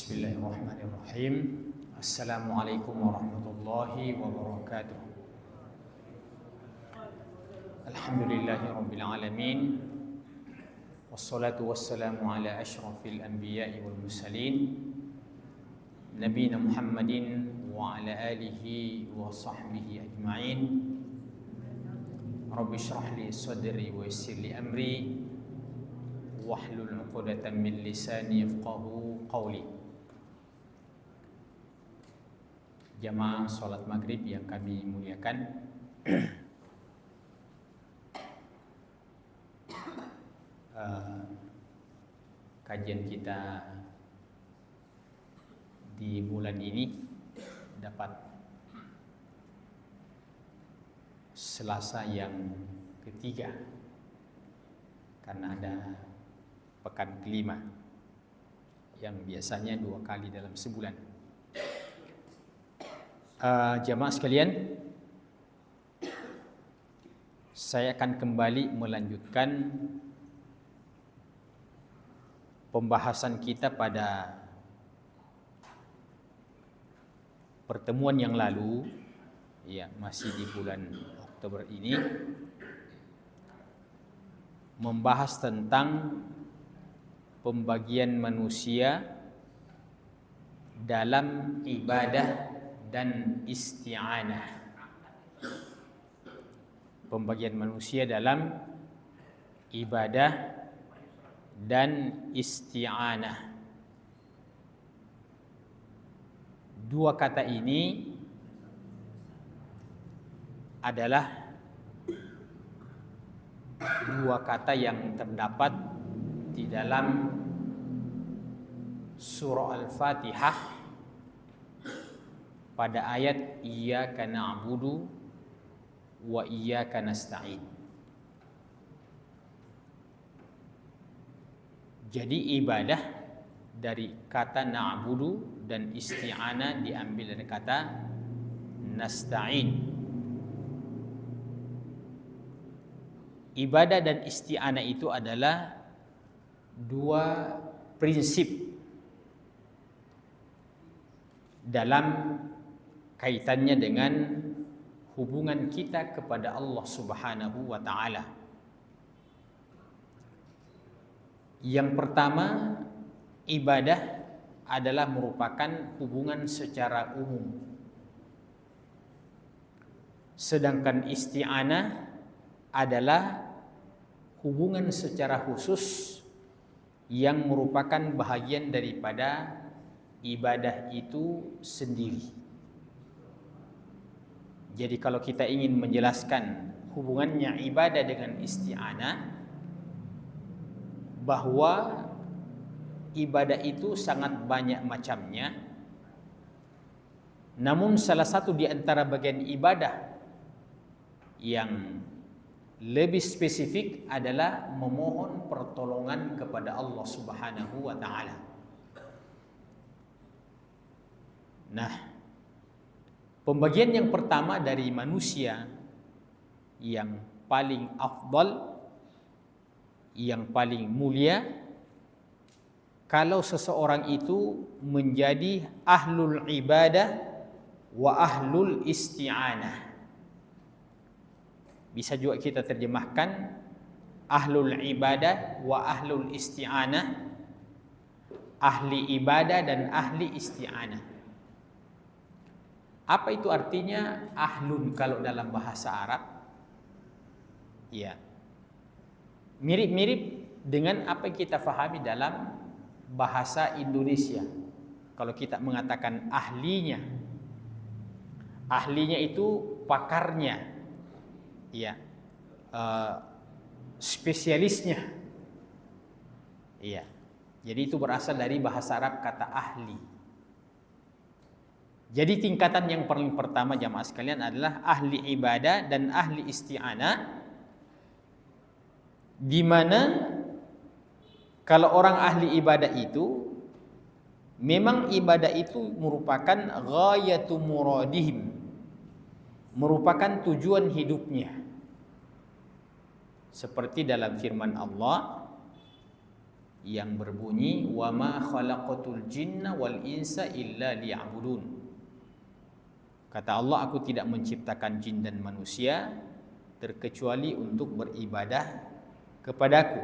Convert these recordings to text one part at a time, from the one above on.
Bismillahirrahmanirrahim. Assalamualaikum warahmatullahi wabarakatuh. Alhamdulillahirabbil alamin. Wassalatu wassalamu ala asyrafil anbiya'i wal mursalin nabiyina Muhammadin wa ala alihi wa sahbihi ajma'in. Rabbi shrah li sadri wa yassir li amri wahlul 'uqdatam min lisani yafqahu qawli. Jamaah salat maghrib yang kami muliakan, kajian kita di bulan ini dapat Selasa yang ketiga karena ada pekan kelima yang biasanya 2 kali dalam sebulan. Jamaah sekalian, saya akan kembali melanjutkan pembahasan kita pada pertemuan yang lalu, ya masih di bulan Oktober ini, membahas tentang pembagian manusia dalam ibadah dan isti'anah. Pembagian manusia dalam ibadah dan isti'anah. Dua kata ini adalah dua kata yang terdapat di dalam surah Al-Fatihah pada ayat iyyaka na'budu wa iyyaka nasta'in. Jadi ibadah dari kata na'budu dan isti'anah diambil dari kata nasta'in. Ibadah dan isti'anah itu adalah dua prinsip dalam kaitannya dengan hubungan kita kepada Allah Subhanahu wa taala. Yang pertama, ibadah adalah merupakan hubungan secara umum. Sedangkan isti'anah adalah hubungan secara khusus yang merupakan bahagian daripada ibadah itu sendiri. Jadi kalau kita ingin menjelaskan hubungannya ibadah dengan isti'anah, bahwa ibadah itu sangat banyak macamnya, namun salah satu di antara bagian ibadah yang lebih spesifik adalah memohon pertolongan kepada Allah Subhanahu wa taala. Nah, pembagian yang pertama dari manusia yang paling afdal, yang paling mulia, kalau seseorang itu menjadi ahlul ibadah wa ahlul isti'anah. Bisa juga kita terjemahkan ahlul ibadah wa ahlul isti'anah, ahli ibadah dan ahli isti'anah. Apa itu artinya ahlun kalau dalam bahasa Arab? Ya, mirip-mirip dengan apa yang kita fahami dalam bahasa Indonesia. Kalau kita mengatakan ahlinya, ahlinya itu pakarnya, ya, spesialisnya, ya. Jadi itu berasal dari bahasa Arab kata ahli. Jadi tingkatan yang paling pertama jamaah sekalian adalah ahli ibadah dan ahli isti'anah, di mana kalau orang ahli ibadah itu memang ibadah itu merupakan ghayatu muradihim, merupakan tujuan hidupnya. Seperti dalam firman Allah, yang berbunyi wa ma khalaqatul jinna wal insa illa liya'budun. Kata Allah, aku tidak menciptakan jin dan manusia terkecuali untuk beribadah kepadaku.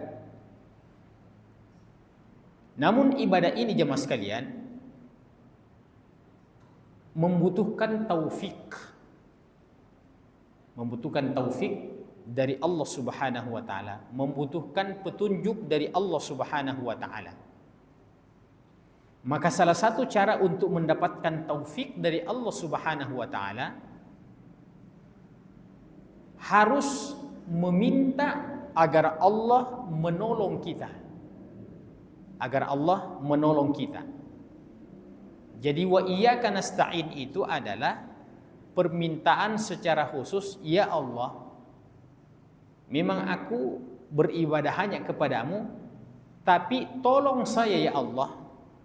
Namun ibadah ini jemaah sekalian membutuhkan taufik. Membutuhkan taufik dari Allah Subhanahu wa taala, membutuhkan petunjuk dari Allah Subhanahu wa taala. Maka salah satu cara untuk mendapatkan taufik dari Allah Subhanahu wa taala harus meminta agar Allah menolong kita. Agar Allah menolong kita. Jadi wa iyyaka nasta'in itu adalah permintaan secara khusus, ya Allah, memang aku beribadah hanya kepadamu, tapi tolong saya ya Allah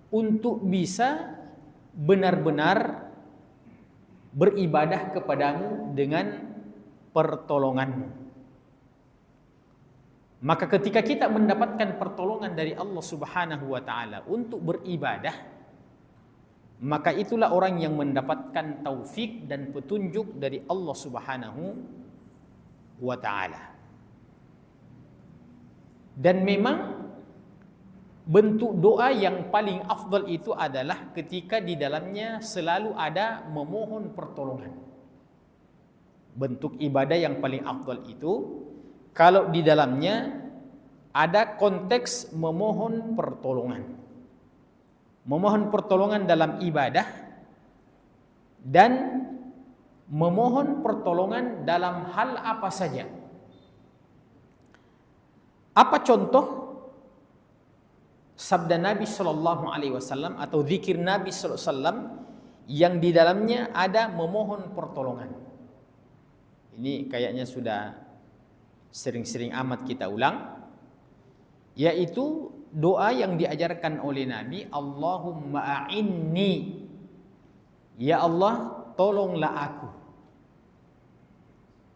untuk bisa benar-benar beribadah kepadamu dengan pertolonganmu. Maka ketika kita mendapatkan pertolongan dari Allah Subhanahu wa taala untuk beribadah, maka itulah orang yang mendapatkan taufik dan petunjuk dari Allah Subhanahu wa taala. Dan memang bentuk doa yang paling afdal itu adalah ketika di dalamnya selalu ada memohon pertolongan. Bentuk ibadah yang paling afdal itu kalau di dalamnya ada konteks memohon pertolongan. Memohon pertolongan dalam ibadah dan memohon pertolongan dalam hal apa saja. Apa contoh sabda Nabi sallallahu alaihi wasallam atau zikir Nabi sallallahu alaihi wasallam yang di dalamnya ada memohon pertolongan? Ini kayaknya sudah sering-sering amat kita ulang, yaitu doa yang diajarkan oleh Nabi, Allahumma a'inni, ya Allah tolonglah aku.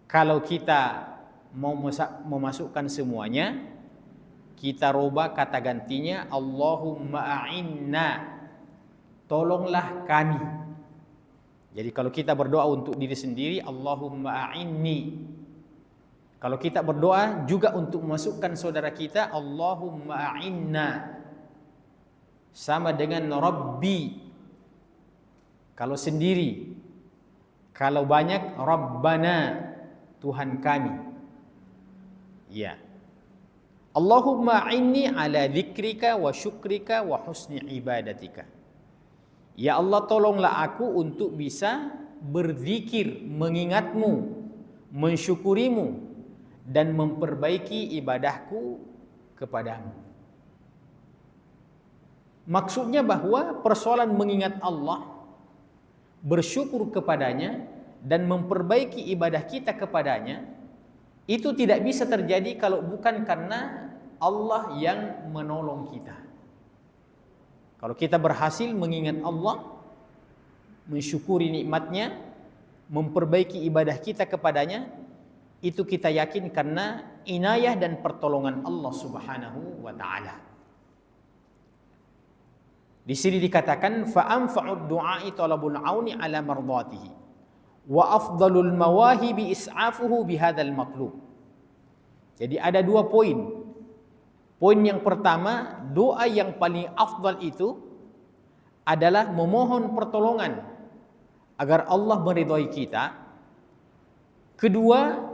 Kalau kita mau memasukkan semuanya, kita rubah kata gantinya Allahumma a'inna, tolonglah kami. Jadi kalau kita berdoa untuk diri sendiri, Allahumma a'inni. Kalau kita berdoa juga untuk memasukkan saudara kita, Allahumma a'inna. Sama dengan Rabbi. Kalau sendiri. Kalau banyak, Rabbana, Tuhan kami. Ya. Allahumma a'inni ala dzikrika wa syukrika wa husni ibadatika. Ya Allah, tolonglah aku untuk bisa berzikir, mengingatmu, mensyukurimu, dan memperbaiki ibadahku kepadamu. Maksudnya bahwa persoalan mengingat Allah, bersyukur kepadanya, dan memperbaiki ibadah kita kepadanya, itu tidak bisa terjadi kalau bukan karena Allah yang menolong kita. Kalau kita berhasil mengingat Allah, mensyukuri nikmatnya, memperbaiki ibadah kita kepadanya, itu kita yakin karena inayah dan pertolongan Allah Subhanahu wa taala. Di sini dikatakan fa anfa'ud du'a'i talabul auni ala mardatihi wa afdalul mawahibi is'afuhu bihadzal matlub. Jadi ada dua poin. Poin yang pertama, doa yang paling afdal itu adalah memohon pertolongan agar Allah meridhai kita. Kedua,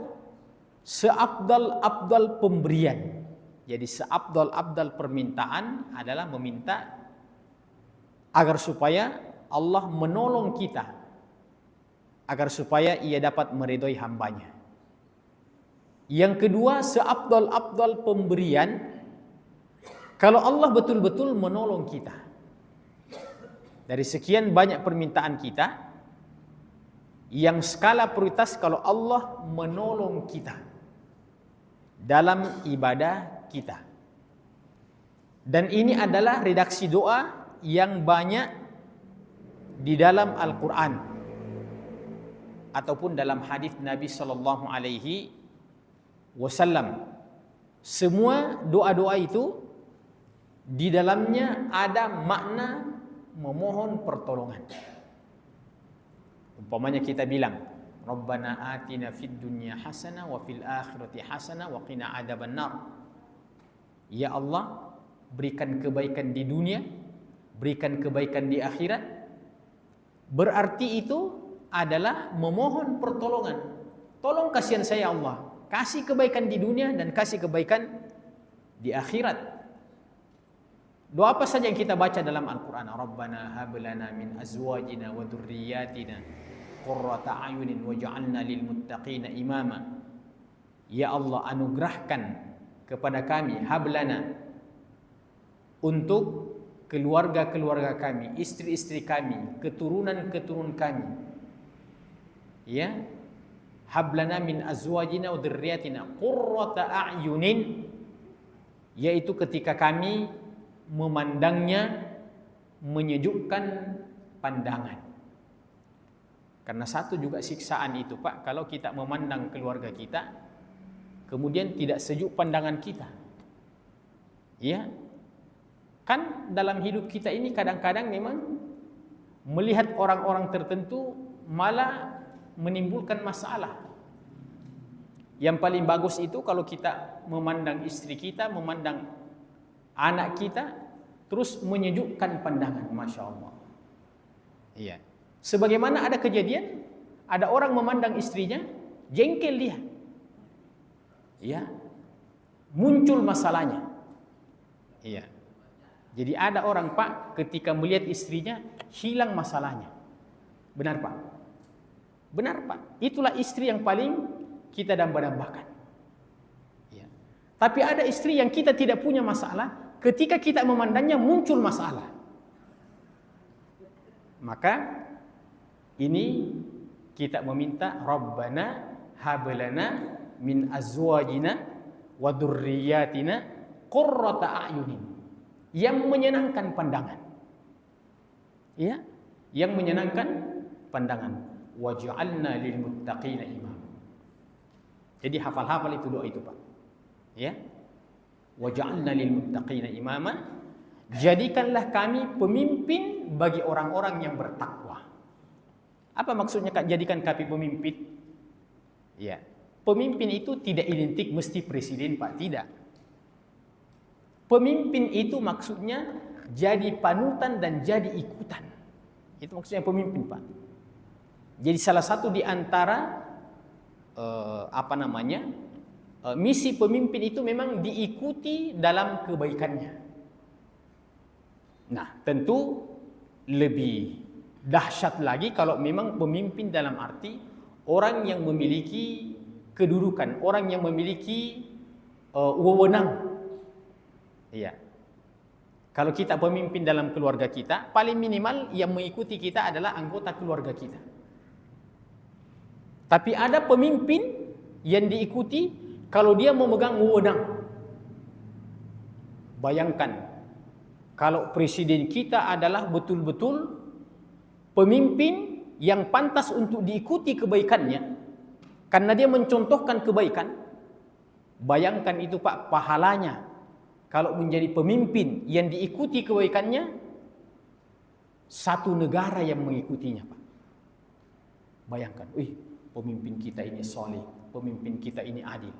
seabdal-abdal pemberian. Jadi seabdal-abdal permintaan adalah meminta agar supaya Allah menolong kita, agar supaya ia dapat meridhai hambanya. Yang kedua, seabdal-abdal pemberian, kalau Allah betul-betul menolong kita. Dari sekian banyak permintaan kita, yang skala prioritas kalau Allah menolong kita dalam ibadah kita. Dan ini adalah redaksi doa yang banyak di dalam Al-Quran ataupun dalam hadis Nabi sallallahu alaihi wasallam. Semua doa-doa itu di dalamnya ada makna memohon pertolongan. Umpamanya kita bilang, Rabbana atina fid dunya hasanah wa fil akhirati hasanah wa qina adzabannar. Ya Allah, berikan kebaikan di dunia, berikan kebaikan di akhirat. Berarti itu adalah memohon pertolongan. Tolong kasihan saya Allah, kasih kebaikan di dunia dan kasih kebaikan di akhirat. Doa apa saja yang kita baca dalam Al-Quran? Rabbana hab lana min azwajina wa dhurriyyatina qurrata a'yunin waj'alna lil muttaqina imama. Ya Allah, anugerahkan kepada kami, hablana, untuk keluarga-keluarga kami, istri-istri kami, keturunan-keturunan kami. Ya, hablana min azwajina wa dhurriyyatina qurrata a'yunin, yaitu ketika kami memandangnya menyejukkan pandangan. Karena satu juga siksaan itu, Pak, kalau kita memandang keluarga kita kemudian tidak sejuk pandangan kita. Ya. Kan dalam hidup kita ini kadang-kadang memang melihat orang-orang tertentu malah menimbulkan masalah. Yang paling bagus itu kalau kita memandang istri kita, memandang anak kita, terus menyejukkan pandangan, Masya Allah. Iya. Sebagaimana ada kejadian, ada orang memandang istrinya, jengkel dia. Iya. Muncul masalahnya. Iya. Jadi ada orang, Pak, ketika melihat istrinya, hilang masalahnya. Benar, Pak? Benar, Pak. Itulah istri yang paling kita damba-dambakan. Iya. Tapi ada istri yang kita tidak punya masalah, ketika kita memandangnya muncul masalah. Maka ini kita meminta Rabbana hablana min azwajina wa dhurriyyatina qurrata a'yunin, yang menyenangkan pandangan. Ya, yang menyenangkan pandangan. Waj'alna lil muttaqina imam. Jadi hafal-hafal itu doa itu, Pak. Ya. Waj'alna lil muttaqina imama. Jadikanlah kami pemimpin bagi orang-orang yang bertakwa. Apa maksudnya jadikan kami pemimpin? Ya. Pemimpin itu tidak identik mesti presiden, Pak, tidak. Pemimpin itu maksudnya jadi panutan dan jadi ikutan. Itu maksudnya pemimpin, Pak. Jadi salah satu di antara misi pemimpin itu memang diikuti dalam kebaikannya. Nah, tentu lebih dahsyat lagi kalau memang pemimpin dalam arti orang yang memiliki kedudukan, orang yang memiliki wewenang. Iya. Kalau kita pemimpin dalam keluarga kita, paling minimal yang mengikuti kita adalah anggota keluarga kita. Tapi ada pemimpin yang diikuti kalau dia memegang wewenang. Bayangkan, kalau presiden kita adalah betul-betul pemimpin yang pantas untuk diikuti kebaikannya, karena dia mencontohkan kebaikan. Bayangkan itu, Pak, pahalanya kalau menjadi pemimpin yang diikuti kebaikannya, satu negara yang mengikutinya, Pak. Bayangkan, pemimpin kita ini soleh, pemimpin kita ini adil.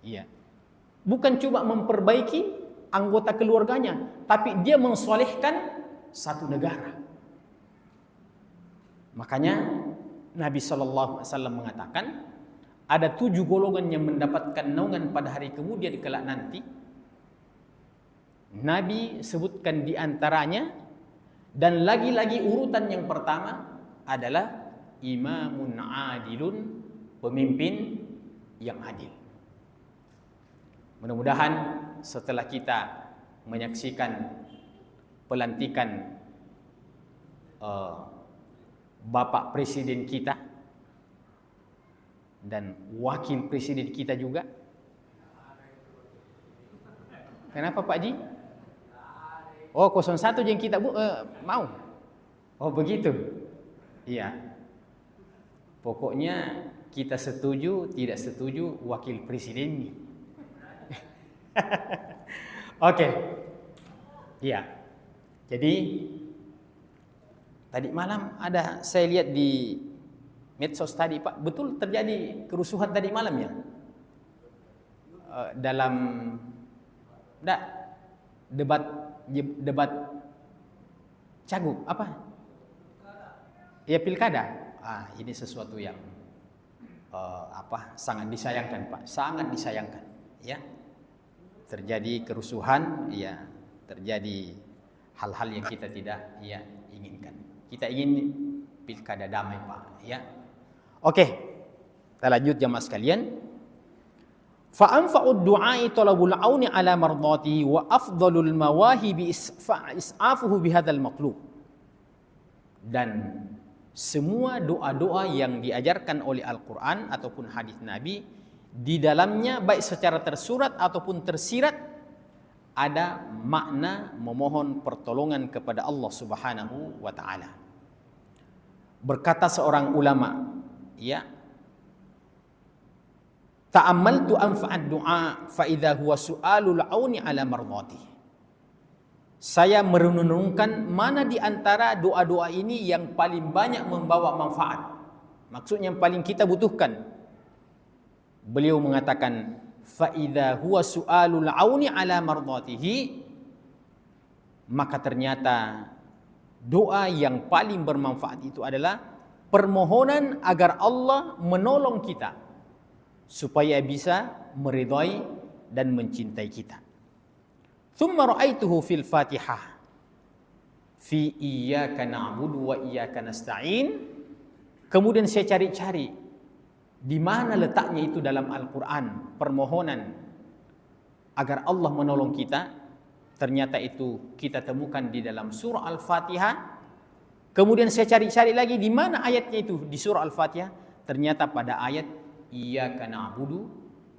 Iya. Bukan cuma memperbaiki anggota keluarganya, tapi dia mensolehkan satu negara. Makanya Nabi SAW mengatakan, ada 7 golongan yang mendapatkan naungan pada hari kemudian kelak nanti. Nabi sebutkan di antaranya, dan lagi-lagi urutan yang pertama adalah imamun adilun, pemimpin yang adil. Mudah-mudahan setelah kita menyaksikan pelantikan Bapak Presiden kita dan Wakil Presiden kita juga. Kenapa, Pak Ji? Oh, 01 yang kita mau. Oh, begitu. Iya. Pokoknya kita setuju, tidak setuju Wakil Presidennya. Oke. Ya. Jadi tadi malam saya lihat di medsos tadi, Pak, betul terjadi kerusuhan tadi malam ya? Dalam debat cagup apa? Ya, pilkada. Ini sesuatu yang sangat disayangkan, Pak. Sangat disayangkan, ya. Terjadi kerusuhan, ya, terjadi hal-hal yang kita tidak inginkan. Kita ingin pilkada damai, Pak, ya. Oke. Kita lanjut jamaah sekalian. Fa anfa'ud du'ai talabul auni ala mardatihi wa afdalul mawahibi is'afuhu bihadzal maqlub. Dan semua doa-doa yang diajarkan oleh Al-Quran ataupun hadis Nabi, di dalamnya baik secara tersurat ataupun tersirat ada makna memohon pertolongan kepada Allah Subhanahu wa taala. Berkata seorang ulama, ya, ta'ammaltu anfa'ad du'a fa idza huwa su'alul auni ala mardatihi. Saya merenungkan mana di antara doa-doa ini yang paling banyak membawa manfaat. Maksudnya yang paling kita butuhkan. Beliau mengatakan, fa idza huwa su'alul auni ala mardatihi, maka ternyata doa yang paling bermanfaat itu adalah permohonan agar Allah menolong kita supaya bisa meridai dan mencintai kita. Thumma ra'aituhu fil Fatihah fi iyyaka na'budu wa iyyaka nasta'in. Kemudian saya cari-cari di mana letaknya itu dalam Al-Qur'an, permohonan agar Allah menolong kita. Ternyata itu kita temukan di dalam surah Al-Fatihah. Kemudian saya cari-cari lagi di mana ayatnya itu di surah Al-Fatihah. Ternyata pada ayat iyyaka na'budu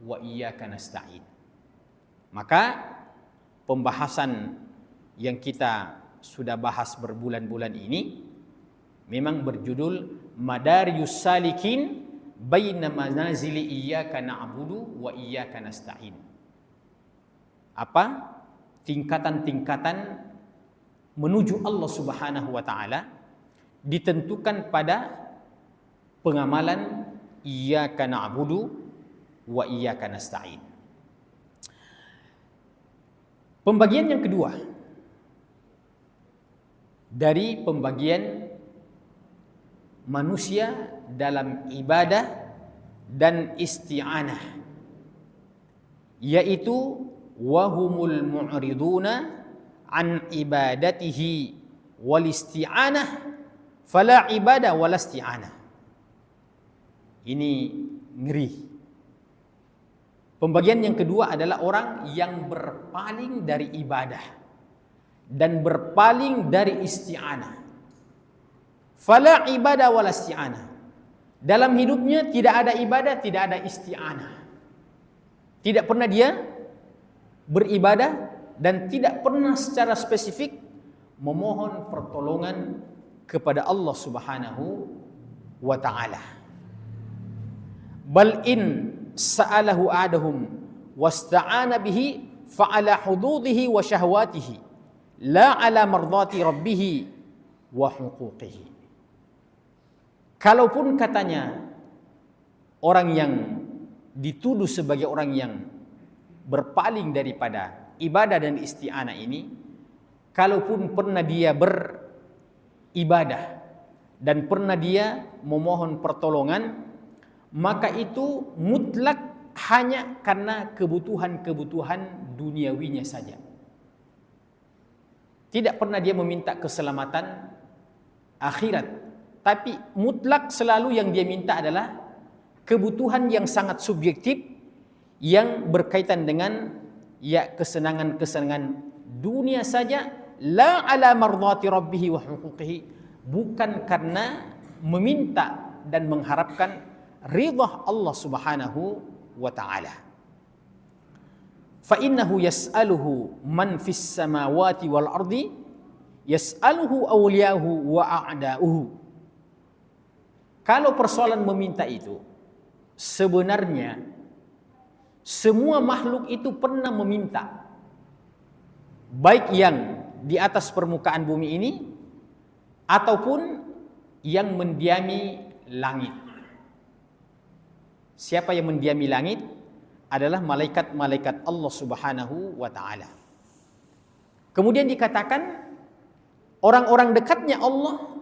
wa iyyaka nasta'in. Maka pembahasan yang kita sudah bahas berbulan-bulan ini memang berjudul Madariyus Salikin Baina Manazili Iyyaka Na'budu wa Iyyaka Nasta'in. Apa? Tingkatan-tingkatan menuju Allah Subhanahu wa taala ditentukan pada pengamalan Iyyaka Na'budu wa Iyyaka Nasta'in. Pembagian yang kedua dari pembagian manusia dalam ibadah dan isti'anah, yaitu wahumul mu'riduna an ibadatihi wal isti'anah fala ibadah wal isti'anah. Ini ngeri. Pembagian yang kedua adalah orang yang berpaling dari ibadah dan berpaling dari isti'anah. Fala ibadah wala isti'anah. Dalam hidupnya tidak ada ibadah, tidak ada isti'anah. Tidak pernah dia beribadah dan tidak pernah secara spesifik memohon pertolongan kepada Allah Subhanahu wa taala. Bal in sa'alahu adahum wasta'ana bihi fa'ala hududihi wa syahwatihi la ala mardati rabbih wa huquqihi. Kalaupun katanya orang yang dituduh sebagai orang yang berpaling daripada ibadah dan isti'anah ini, kalaupun pernah dia beribadah dan pernah dia memohon pertolongan, maka itu mutlak hanya karena kebutuhan-kebutuhan duniawinya saja. Tidak pernah dia meminta keselamatan akhirat, tapi mutlak selalu yang dia minta adalah kebutuhan yang sangat subjektif yang berkaitan dengan kesenangan-kesenangan dunia saja, la ala mardati rabbih wa huquqihi, bukan karena meminta dan mengharapkan ridha Allah Subhanahu wa taala. Fa innahu yas'aluhu man fis samawati wal ardi yas'aluhu awliyahu wa a'da'uhu. Kalau persoalan meminta itu, sebenarnya semua makhluk itu pernah meminta, baik yang di atas permukaan bumi ini ataupun yang mendiami langit. Siapa yang mendiami langit adalah malaikat-malaikat Allah Subhanahu wa taala. Kemudian dikatakan orang-orang dekatnya Allah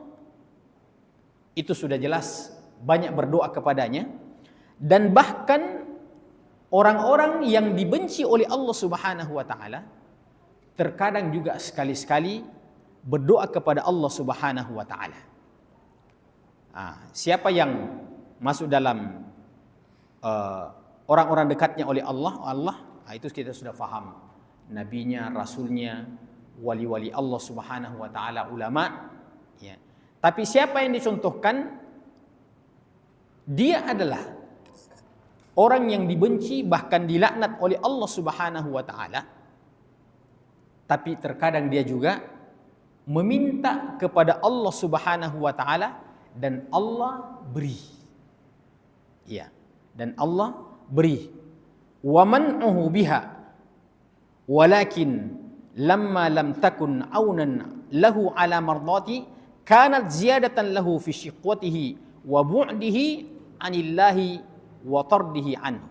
itu sudah jelas banyak berdoa kepadanya, dan bahkan orang-orang yang dibenci oleh Allah Subhanahu wa taala terkadang juga sekali-sekali berdoa kepada Allah Subhanahu wa taala. Siapa yang masuk dalam orang-orang dekatnya oleh Allah, itu kita sudah faham. Nabinya, rasulnya, wali-wali Allah Subhanahu wa taala, ulama, ya. Tapi siapa yang dicontohkan? Dia adalah orang yang dibenci bahkan dilaknat oleh Allah Subhanahu wa taala. Tapi terkadang dia juga meminta kepada Allah Subhanahu wa taala dan Allah beri. Ya, dan Allah beri. Wa man'uhu biha walakin lamma lam takun aunan lahu ala mardati kanat ziyadatan lahu fi shiqwatihi wa bu'dihi anillahi wa tardihi anhu.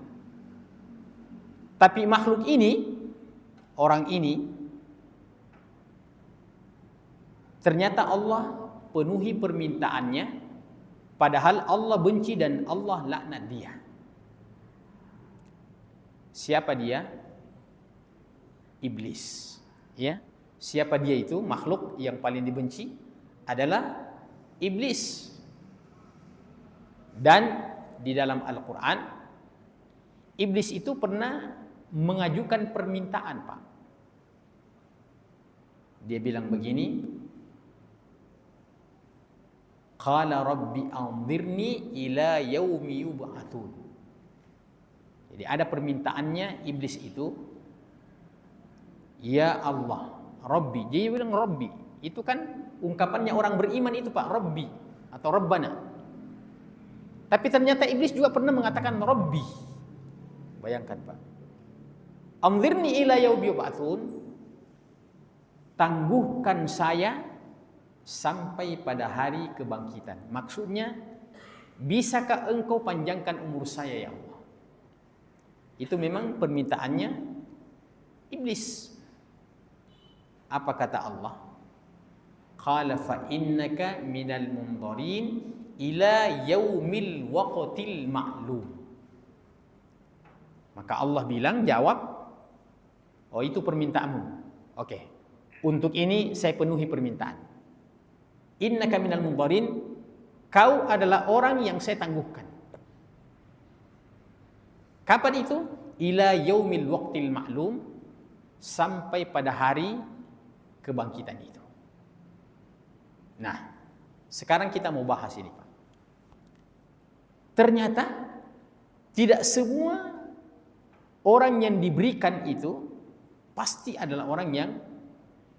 Tapi makhluk ini, orang ini, ternyata Allah penuhi permintaannya, padahal Allah benci dan Allah laknat dia. Siapa dia? Iblis. Ya, siapa dia itu? Makhluk yang paling dibenci adalah iblis. Dan di dalam Al-Quran, iblis itu pernah mengajukan permintaan, Pak. Dia bilang begini, qala rabbi anzirni ila yaumi yub'atsun. Jadi ada permintaannya iblis itu, ya Allah, Rabbi. Jadi dia bilang Rabbi. Itu kan ungkapannya orang beriman itu, Pak, Rabbi atau Rabbana. Tapi ternyata iblis juga pernah mengatakan Rabbi. Bayangkan, Pak. Anzirni ila yaumi yub'atsun. Tangguhkan saya sampai pada hari kebangkitan. Maksudnya, bisakah engkau panjangkan umur saya, ya Allah? Itu memang permintaannya iblis. Apa kata Allah? Qala fa innaka minal munzarin ila yaumil waqtil ma'lum. Maka Allah bilang, jawab, oh itu permintaanmu. Oke. Untuk ini saya penuhi permintaan. Innaka minal munzarin, kau adalah orang yang saya tangguhkan. Kapan itu? Ila yaumil waqtil ma'lum, sampai pada hari kebangkitan itu. Nah, sekarang kita mau bahas ini, Pak. Ternyata tidak semua orang yang diberikan itu pasti adalah orang yang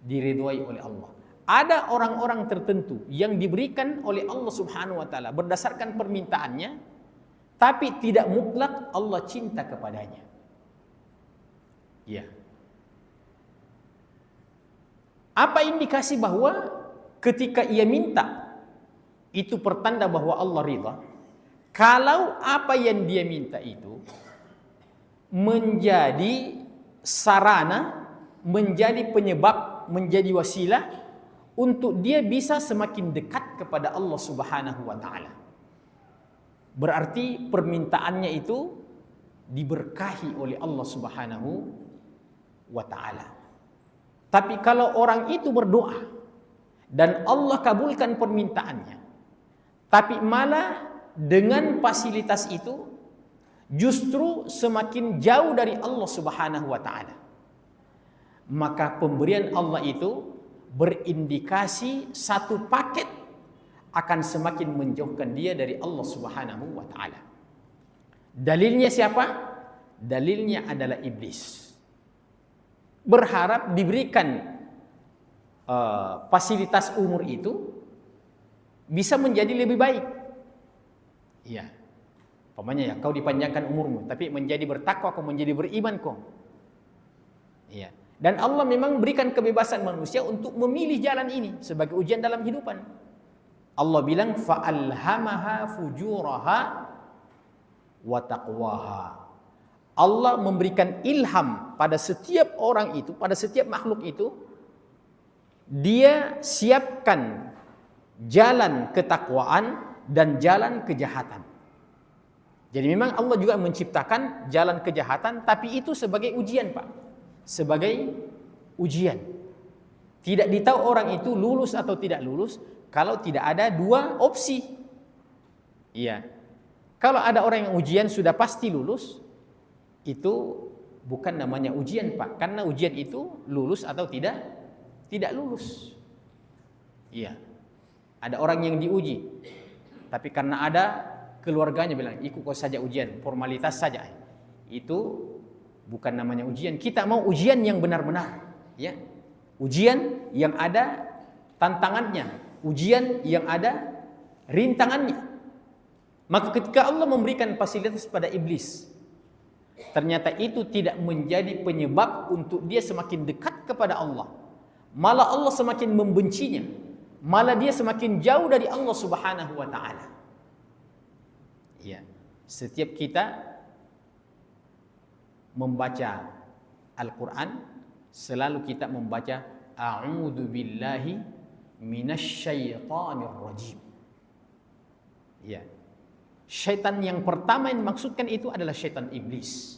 diridhoi oleh Allah. Ada orang-orang tertentu yang diberikan oleh Allah Subhanahu wa taala berdasarkan permintaannya, tapi tidak mutlak Allah cinta kepadanya. Ya. Apa indikasi bahwa ketika ia minta itu pertanda bahwa Allah ridha? Kalau apa yang dia minta itu menjadi sarana, menjadi penyebab, menjadi wasilah untuk dia bisa semakin dekat kepada Allah Subhanahu wa taala. Berarti permintaannya itu diberkahi oleh Allah Subhanahu wa taala. Tapi kalau orang itu berdoa dan Allah kabulkan permintaannya, tapi malah dengan fasilitas itu justru semakin jauh dari Allah Subhanahu wa taala, maka pemberian Allah itu berindikasi satu paket akan semakin menjauhkan dia dari Allah Subhanahu wa taala. Dalilnya siapa? Dalilnya adalah iblis. Berharap diberikan fasilitas umur itu bisa menjadi lebih baik. Iya. Pokoknya ya, kau dipanjangkan umurmu, tapi menjadi bertakwa kau, menjadi beriman kau. Iya. Dan Allah memang berikan kebebasan manusia untuk memilih jalan ini sebagai ujian dalam kehidupan. Allah bilang fa'alhamaha fujuraha wa taqwaha. Allah memberikan ilham pada setiap orang itu, pada setiap makhluk itu, dia siapkan jalan ketakwaan dan jalan kejahatan. Jadi memang Allah juga menciptakan jalan kejahatan, tapi itu sebagai ujian, Pak. Sebagai ujian. Tidak ditahu orang itu lulus atau tidak lulus kalau tidak ada dua opsi. Iya. Kalau ada orang yang ujian sudah pasti lulus, itu bukan namanya ujian, Pak. Karena ujian itu lulus atau tidak lulus. Iya. Ada orang yang diuji, tapi karena ada keluarganya bilang, ikut kau saja ujian, formalitas saja. Itu bukan namanya ujian. Kita mau ujian yang benar-benar, ya. Ujian yang ada tantangannya, ujian yang ada rintangannya. Maka ketika Allah memberikan fasilitas pada iblis, ternyata itu tidak menjadi penyebab untuk dia semakin dekat kepada Allah. Malah Allah semakin membencinya. Malah dia semakin jauh dari Allah Subhanahu wa taala. Ya, setiap kita membaca Al-Quran, selalu kita membaca A'udzu billahi minasyaitonir rajim. Ya. Syaitan yang pertama yang dimaksudkan itu adalah syaitan iblis.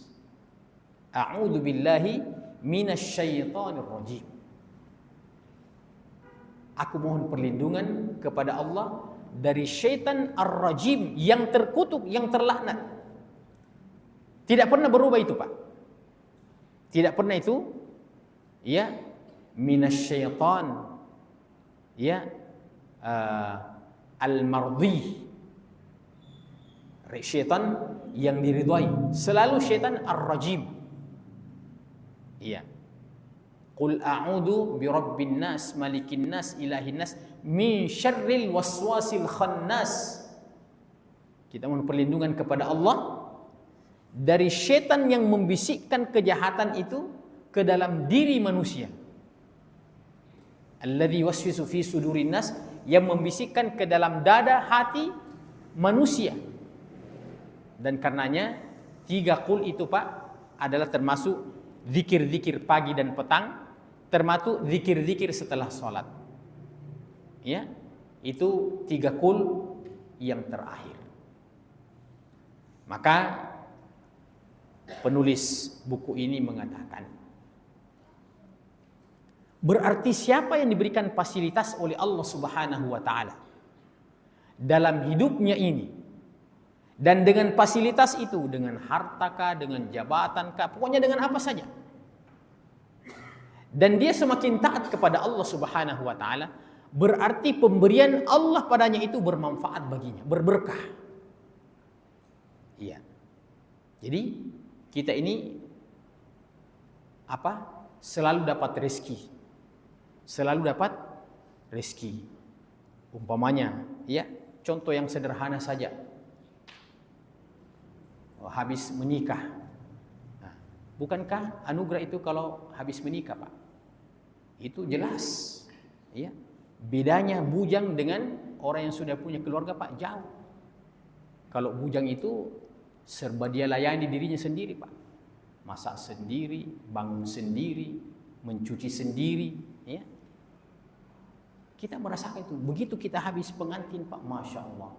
A'udzu billahi minasyaitonir rajim. Aku mohon perlindungan kepada Allah dari syaitan ar-rajim yang terkutuk, yang terlaknat. Tidak pernah berubah itu, Pak. Tidak pernah itu, ya, minasyaitan, ya, al-mardi, syaitan yang diridhai. Selalu syaitan ar-rajim. Iya. Qul a'udzu birabbin nas, malikin nas, ilahin nas, min syarril waswasil khannas. Kita mohon perlindungan kepada Allah dari syaitan yang membisikkan kejahatan itu ke dalam diri manusia. Alladzi waswisu fi sudurin nas, yang membisikkan ke dalam dada hati manusia. Dan karenanya 3 qul itu, Pak, adalah termasuk zikir-zikir pagi dan petang, termasuk zikir-zikir setelah sholat. Ya, itu 3 qul yang terakhir. Maka penulis buku ini mengatakan, berarti siapa yang diberikan fasilitas oleh Allah Subhanahu wa taala dalam hidupnya ini, dan dengan fasilitas itu, dengan hartakah, dengan jabatankah, pokoknya dengan apa saja, dan dia semakin taat kepada Allah Subhanahu wa taala, berarti pemberian Allah padanya itu bermanfaat baginya, berberkah. Iya. Jadi kita ini apa? Selalu dapat rezeki. Selalu dapat rezeki. Umpamanya, ya, contoh yang sederhana saja. Habis menikah. Nah, bukankah anugerah itu kalau habis menikah, Pak? Itu jelas, ya. Bedanya bujang dengan orang yang sudah punya keluarga, Pak, jauh. Kalau bujang itu serba dia layani dirinya sendiri, Pak. Masak sendiri, bangun sendiri, mencuci sendiri, ya. Kita merasakan itu. Begitu kita habis pengantin, Pak, Masya Allah,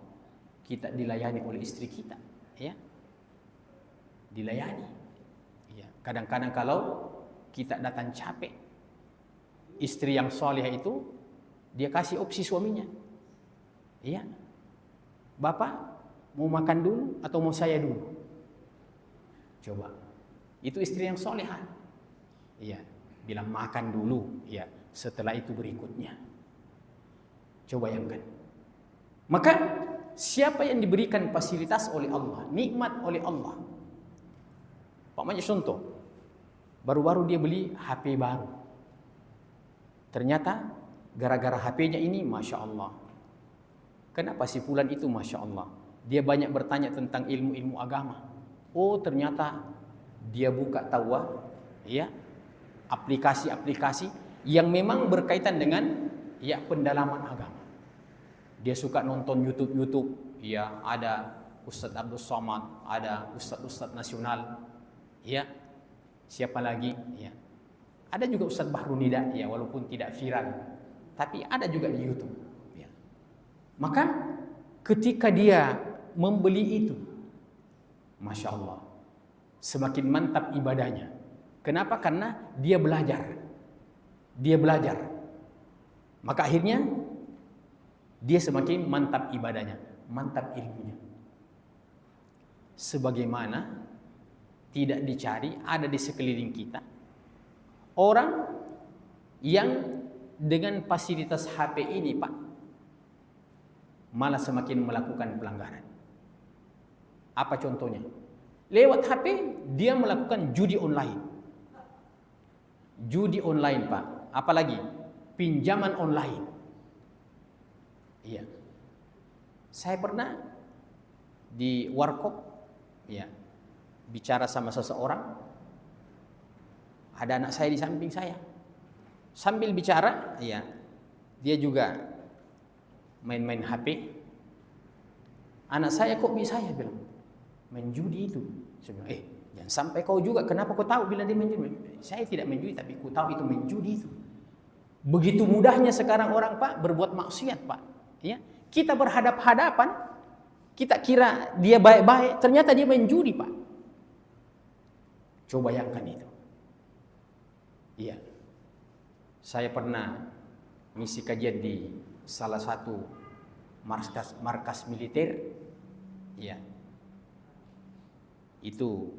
kita dilayani oleh istri kita, ya. Dilayani, ya. Kadang-kadang kalau kita datang capek, istri yang salihah itu dia kasih opsi suaminya, ya, Bapak mau makan dulu atau mau saya dulu? Coba, itu istri yang salihah, ya, bilang makan dulu, ya, setelah itu berikutnya. Coba bayangkan. Maka siapa yang diberikan fasilitas oleh Allah, nikmat oleh Allah, Pak Manja contoh, baru-baru dia beli HP baru. Ternyata gara-gara HP-nya ini, Masya Allah, kenapa si fulan itu Masya Allah, dia banyak bertanya tentang ilmu-ilmu agama. Oh, ternyata dia buka tauwa, ya, aplikasi-aplikasi yang memang berkaitan dengan ya pendalaman agama. Dia suka nonton YouTube, ya ada Ustadz Abdul Somad, ada Ustadz nasional, ya siapa lagi, ya ada juga Ustadz Bahrunida, ya walaupun tidak viral, tapi ada juga di YouTube. Ya. Maka ketika dia membeli itu, Masya Allah, semakin mantap ibadahnya. Kenapa? Karena dia belajar. Dia belajar. Maka akhirnya dia semakin mantap ibadahnya, mantap ilmunya. Sebagaimana tidak dicari ada di sekeliling kita orang yang dengan fasilitas HP ini, Pak, malah semakin melakukan pelanggaran. Apa contohnya? Lewat HP dia melakukan judi online. Judi online, Pak. Apalagi pinjaman online. Iya. Saya pernah di warkop, ya, bicara sama seseorang. Ada anak saya di samping saya. Sambil bicara, ya, dia juga main-main HP. Anak saya kok bisa ya bilang main judi itu. Saya bilang, jangan sampai kau juga. Kenapa kau tahu bilang dia main judi? Saya tidak main judi, tapi ku tahu itu main judi itu. Begitu mudahnya sekarang orang, Pak, berbuat maksiat, Pak. Ya, kita berhadap-hadapan, kita kira dia baik-baik, ternyata dia main judi, Pak. Coba bayangkan itu. Iya. Saya pernah misi kajian di salah satu markas militer. Iya. Itu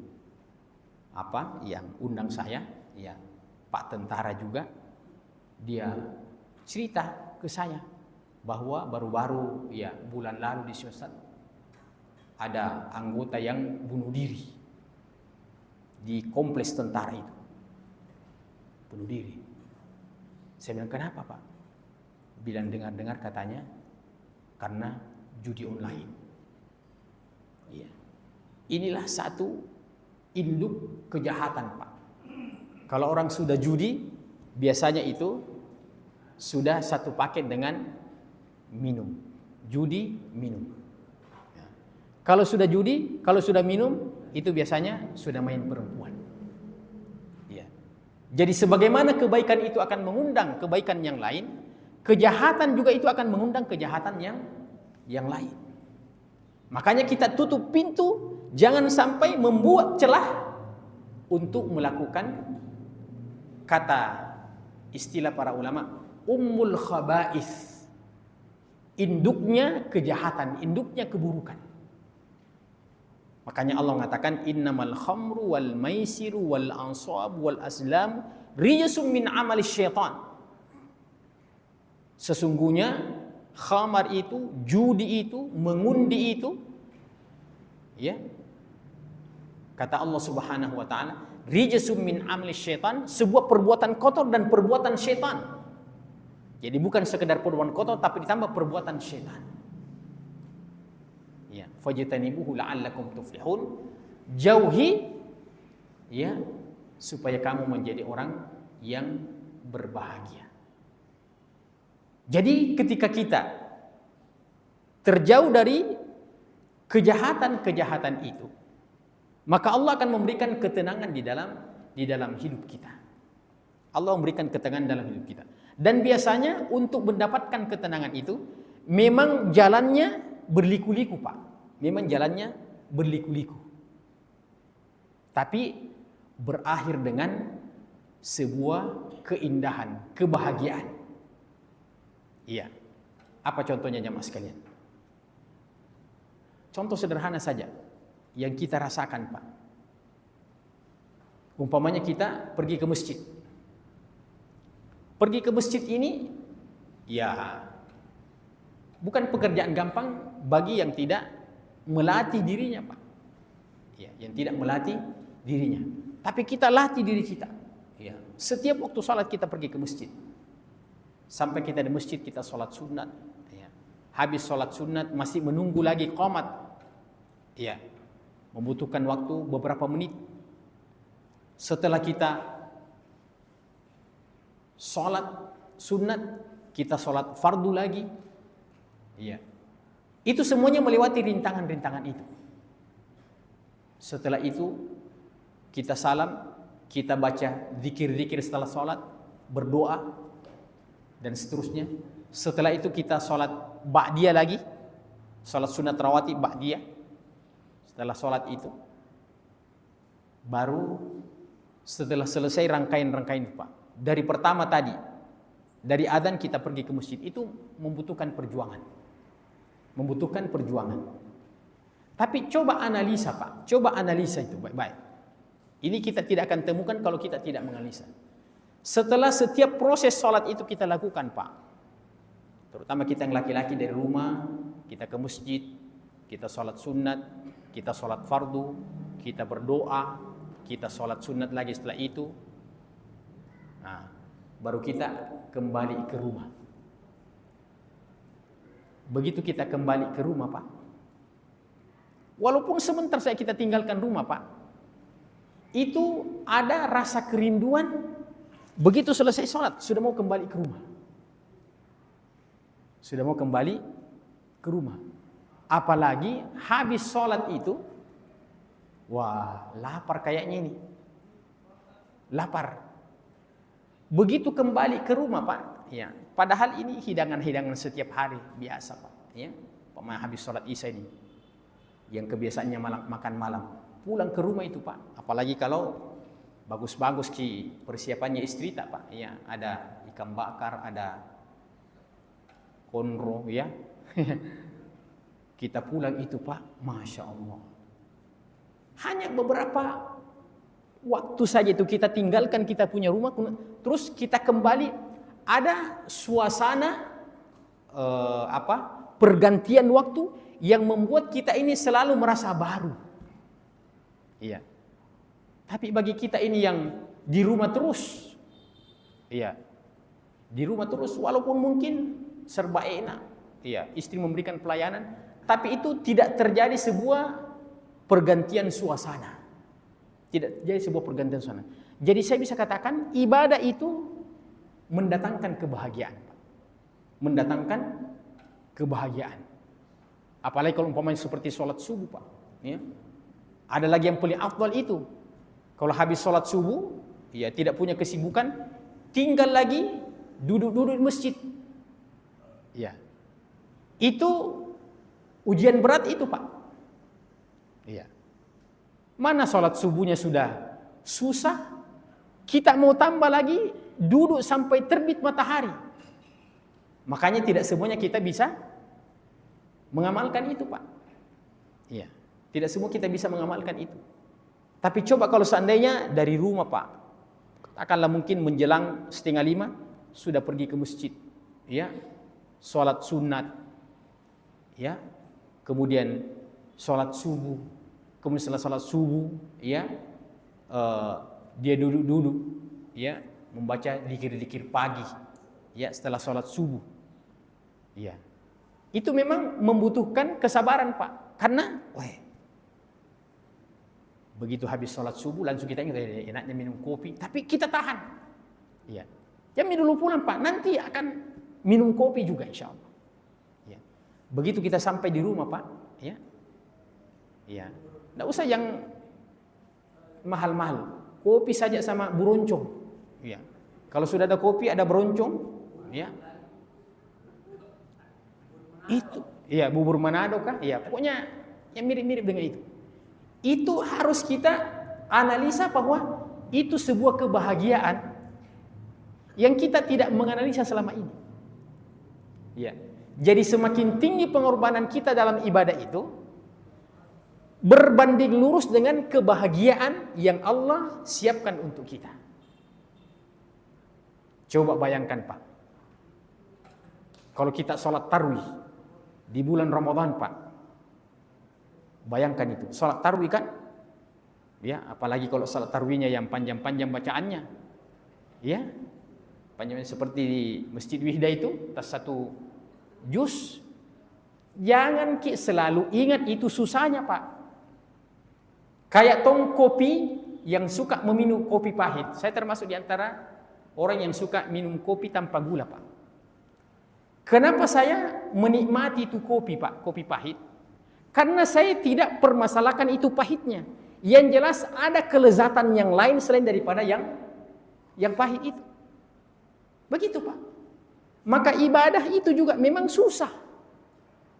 apa yang undang saya, ya, Pak tentara juga. Dia cerita ke saya bahwa baru-baru, ya, bulan lalu di Sulsel ada anggota yang bunuh diri di kompleks tentara itu. Bunuh diri. Saya bilang, kenapa, Pak? Bilang dengar-dengar katanya karena judi online. Iya. Inilah satu induk kejahatan, Pak. Kalau orang sudah judi, biasanya itu sudah satu paket dengan minum. Judi, minum. Ya. Kalau sudah judi, kalau sudah minum, itu biasanya sudah main perempuan. Ya. Jadi sebagaimana kebaikan itu akan mengundang kebaikan yang lain, kejahatan juga itu akan mengundang kejahatan yang lain. Makanya kita tutup pintu, jangan sampai membuat celah untuk melakukan, kata istilah para ulama, ummul khaba'is. Induknya kejahatan, induknya keburukan. Makanya Allah mengatakan innamal khamru wal maisiru wal ansab wal azlam rijsum min amali syaitan. Sesungguhnya khamar itu, judi itu, mengundi itu, ya, kata Allah Subhanahu wa taala, rijsum min amali syaitan, sebuah perbuatan kotor dan perbuatan syaitan. Jadi bukan sekedar perbuatan kotor, tapi ditambah perbuatan syaitan. Ya, fajtanibuhu la'allakum tuflihun. Jauhi, ya, supaya kamu menjadi orang yang berbahagia. Jadi ketika kita terjauh dari kejahatan-kejahatan itu, maka Allah akan memberikan ketenangan di dalam hidup kita. Allah memberikan ketenangan dalam hidup kita. Dan biasanya untuk mendapatkan ketenangan itu memang jalannya berliku-liku, Pak. Memang jalannya berliku-liku. Tapi berakhir dengan sebuah keindahan, kebahagiaan. Iya. Apa contohnya jamaah sekalian? Contoh sederhana saja yang kita rasakan, Pak. Umpamanya kita pergi ke masjid. Pergi ke masjid ini, ya, bukan pekerjaan gampang bagi yang tidak melatih dirinya, Pak. Ya, yang tidak melatih dirinya. Tapi kita latih diri kita. Ya. Setiap waktu salat kita pergi ke masjid. Sampai kita di masjid kita salat sunat. Ya. Habis salat sunat masih menunggu lagi qomat. Ya. Membutuhkan waktu beberapa menit. Setelah kita sholat sunat, kita sholat fardu lagi. Iya. Itu semuanya melewati rintangan-rintangan itu. Setelah itu kita salam, kita baca zikir-zikir setelah sholat, berdoa, dan seterusnya. Setelah itu kita sholat ba'diyah lagi, sholat sunat rawatib ba'diyah. Setelah sholat itu, baru setelah selesai rangkaian-rangkaian Pak. Dari pertama tadi, dari adzan kita pergi ke masjid, itu membutuhkan perjuangan. Membutuhkan perjuangan. Tapi coba analisa Pak, coba analisa itu baik-baik. Ini kita tidak akan temukan kalau kita tidak menganalisa. Setelah setiap proses sholat itu kita lakukan Pak, terutama kita yang laki-laki dari rumah, kita ke masjid, kita sholat sunat, kita sholat fardu, kita berdoa, kita sholat sunat lagi setelah itu. Nah, baru kita kembali ke rumah. Begitu kita kembali ke rumah Pak, walaupun sebentar saja kita tinggalkan rumah Pak, itu ada rasa kerinduan. Begitu selesai sholat, sudah mau kembali ke rumah. Sudah mau kembali ke rumah. Apalagi habis sholat itu, wah lapar kayaknya ini. Lapar. Begitu kembali ke rumah Pak, ya. Padahal ini hidangan-hidangan setiap hari biasa Pak, ya. Pemain habis sholat isya ini, yang kebiasaannya makan malam, pulang ke rumah itu Pak. Apalagi kalau bagus-bagus persiapannya istri tak Pak, ya. Ada ikan bakar, ada konro, ya. Kita pulang itu Pak, Masya Allah. Hanya beberapa waktu saja itu kita tinggalkan kita punya rumah, terus kita kembali. Ada suasana pergantian waktu yang membuat kita ini selalu merasa baru. Iya. Tapi bagi kita ini yang di rumah terus, iya, di rumah terus, walaupun mungkin serba enak, iya, istri memberikan pelayanan, tapi itu tidak terjadi sebuah pergantian suasana. Tidak jadi sebuah pergantian suasana. Jadi saya bisa katakan ibadah itu mendatangkan kebahagiaan. Mendatangkan kebahagiaan. Apalagi kalau umpamanya seperti sholat subuh Pak. Ya. Ada lagi yang paling afdal itu. Kalau habis sholat subuh, ya tidak punya kesibukan, tinggal lagi duduk-duduk di masjid. Ya. Itu ujian berat itu Pak. Iya. Mana sholat subuhnya sudah susah, kita mau tambah lagi duduk sampai terbit matahari. Makanya tidak semuanya kita bisa mengamalkan itu Pak. Iya. Tidak semua kita bisa mengamalkan itu. Tapi coba kalau seandainya dari rumah Pak, katakanlah mungkin menjelang 4:30 sudah pergi ke masjid, ya, sholat sunat, ya, kemudian sholat subuh, kemudian setelah sholat subuh, ya, dia duduk-duduk, ya, membaca zikir-zikir pagi, ya, setelah sholat subuh, ya, itu memang membutuhkan kesabaran Pak, karena, begitu habis sholat subuh langsung kita ingat enaknya minum kopi, tapi kita tahan, ya, jangan dulu pulang Pak, nanti akan minum kopi juga insya Allah, ya, begitu kita sampai di rumah Pak, ya, ya, tidak usah yang mahal-mahal, kopi saja sama beroncong, ya. Kalau sudah ada kopi, ada beroncong, ya. Itu, ya, bubur Manado kah? Ya, pokoknya yang mirip-mirip dengan itu. Itu harus kita analisa bahwa itu sebuah kebahagiaan yang kita tidak menganalisa selama ini. Ya. Jadi semakin tinggi pengorbanan kita dalam ibadah itu, berbanding lurus dengan kebahagiaan yang Allah siapkan untuk kita. Coba bayangkan Pak, kalau kita sholat tarawih di bulan Ramadan Pak, bayangkan itu, sholat tarawih kan, ya, apalagi kalau sholat tarawihnya yang panjang-panjang bacaannya, ya, panjang seperti di Masjid Wihda itu, tas 1 juz, jangan selalu ingat itu susahnya Pak. Kayak tong kopi yang suka meminum kopi pahit. Saya termasuk di antara orang yang suka minum kopi tanpa gula, Pak. Kenapa saya menikmati itu kopi, Pak? Kopi pahit. Karena saya tidak permasalahkan itu pahitnya. Yang jelas ada kelezatan yang lain selain daripada yang pahit itu. Begitu, Pak. Maka ibadah itu juga memang susah.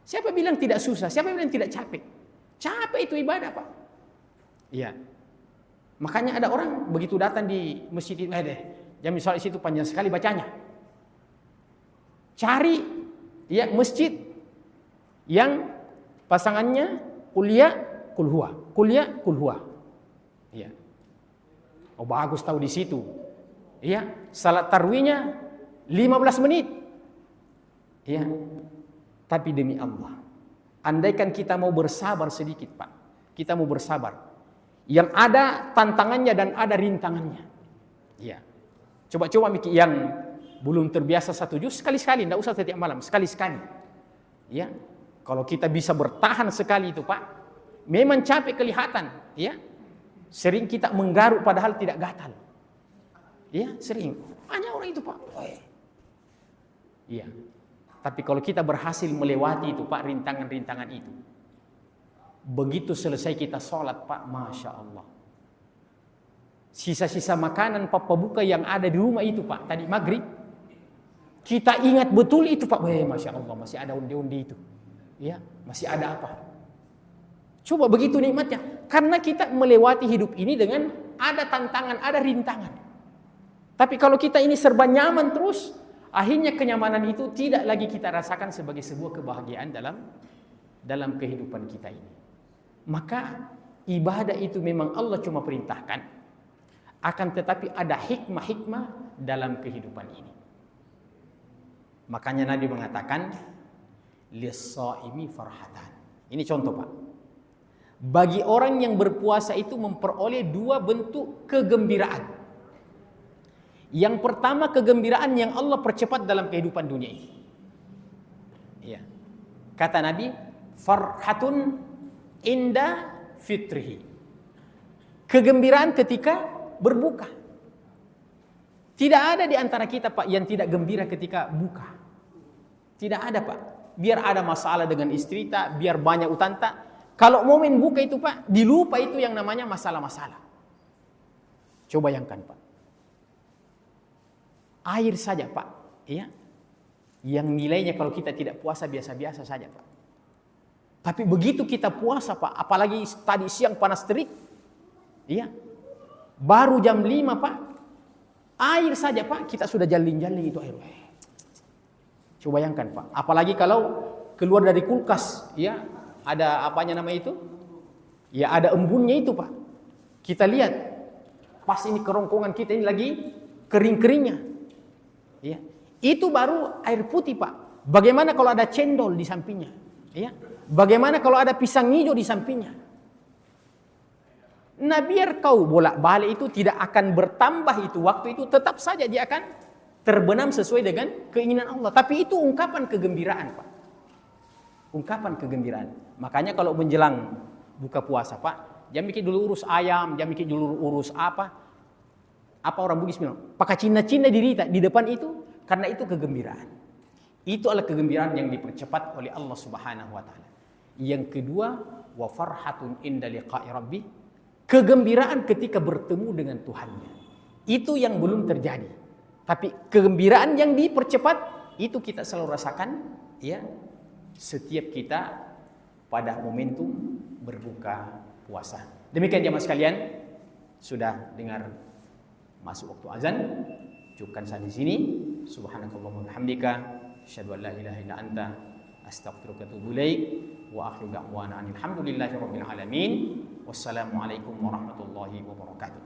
Siapa bilang tidak susah? Siapa bilang tidak capek? Capek itu ibadah, Pak. Iya. Makanya ada orang begitu datang di masjid itu, jam sholat situ panjang sekali bacanya. Cari ya masjid yang pasangannya kuliah kulhuwa. Iya. Oh bagus tahu di situ. Iya, salat tarwihnya 15 menit. Iya. Tapi demi Allah, andaikan kita mau bersabar sedikit, Pak. Kita mau bersabar. Yang ada tantangannya dan ada rintangannya. Iya. Coba-coba mikir yang belum terbiasa 1 juz sekali-sekali, tidak usah setiap malam, sekali-sekali. Ya. Kalau kita bisa bertahan sekali itu, Pak, memang capek kelihatan, ya. Sering kita menggaruk padahal tidak gatal. Ya, sering. Banyak orang itu, Pak. Iya. Tapi kalau kita berhasil melewati itu, Pak, rintangan-rintangan itu. Begitu selesai kita sholat, Pak, Masya Allah. Sisa-sisa makanan papa buka yang ada di rumah itu, Pak, tadi maghrib. Kita ingat betul itu, Pak. Masya Allah, masih ada undi-undi itu. Ya, masih ada apa? Coba begitu nikmatnya. Karena kita melewati hidup ini dengan ada tantangan, ada rintangan. Tapi kalau kita ini serba nyaman terus, akhirnya kenyamanan itu tidak lagi kita rasakan sebagai sebuah kebahagiaan dalam kehidupan kita ini. Maka ibadah itu memang Allah cuma perintahkan, akan tetapi ada hikmah-hikmah dalam kehidupan ini. Makanya Nabi mengatakan, lis-shaimi farhatan. Ini contoh, Pak. Bagi orang yang berpuasa itu memperoleh 2 bentuk kegembiraan. Yang pertama kegembiraan yang Allah percepat dalam kehidupan dunia ini. Iya. Kata Nabi, farhatun inda fitrihi. Kegembiraan ketika berbuka. Tidak ada di antara kita, Pak, yang tidak gembira ketika buka. Tidak ada, Pak. Biar ada masalah dengan istri tak, biar banyak utang tak. Kalau momen buka itu, Pak, dilupa itu yang namanya masalah-masalah. Coba bayangkan, Pak. Air saja, Pak, ya, yang nilainya kalau kita tidak puasa biasa-biasa saja, Pak. Tapi begitu kita puasa, Pak, apalagi tadi siang panas terik, ya, baru jam 5, Pak, air saja, Pak, kita sudah jalin-jalin itu air. Coba bayangkan, Pak, apalagi kalau keluar dari kulkas, ya, ada apanya nama itu, ya, ada embunnya itu, Pak. Kita lihat, pas ini kerongkongan kita ini lagi kering-keringnya. Ya. Itu baru air putih, Pak. Bagaimana kalau ada cendol di sampingnya? Ya. Bagaimana kalau ada pisang hijau di sampingnya? Nah, biar kau bolak-balik itu tidak akan bertambah itu waktu itu, tetap saja dia akan terbenam sesuai dengan keinginan Allah. Tapi itu ungkapan kegembiraan, Pak. Ungkapan kegembiraan. Makanya kalau menjelang buka puasa, Pak, jangan mikir dulu urus ayam, jangan mikir dulu urus apa. Apa orang Bugis bilang? Pakai Cina-Cina di depan itu, karena itu kegembiraan. Itu adalah kegembiraan yang dipercepat oleh Allah Subhanahu wa taala. Yang kedua, wa farhatun inda liqa'i rabbi. Kegembiraan ketika bertemu dengan Tuhannya. Itu yang belum terjadi. Tapi kegembiraan yang dipercepat itu kita selalu rasakan, ya, setiap kita pada momentum berbuka puasa. Demikian jemaah sekalian, sudah dengar masuk waktu azan, cukupkan sampai sini. Subhanakallahumma wa bihamdika, asyhadu an la ilaha illa anta, astaghfiruka wa atubu ilaik. Wa akhiru da'wana alhamdulillahi rabbil alamin. Wassalamualaikum warahmatullahi wabarakatuh.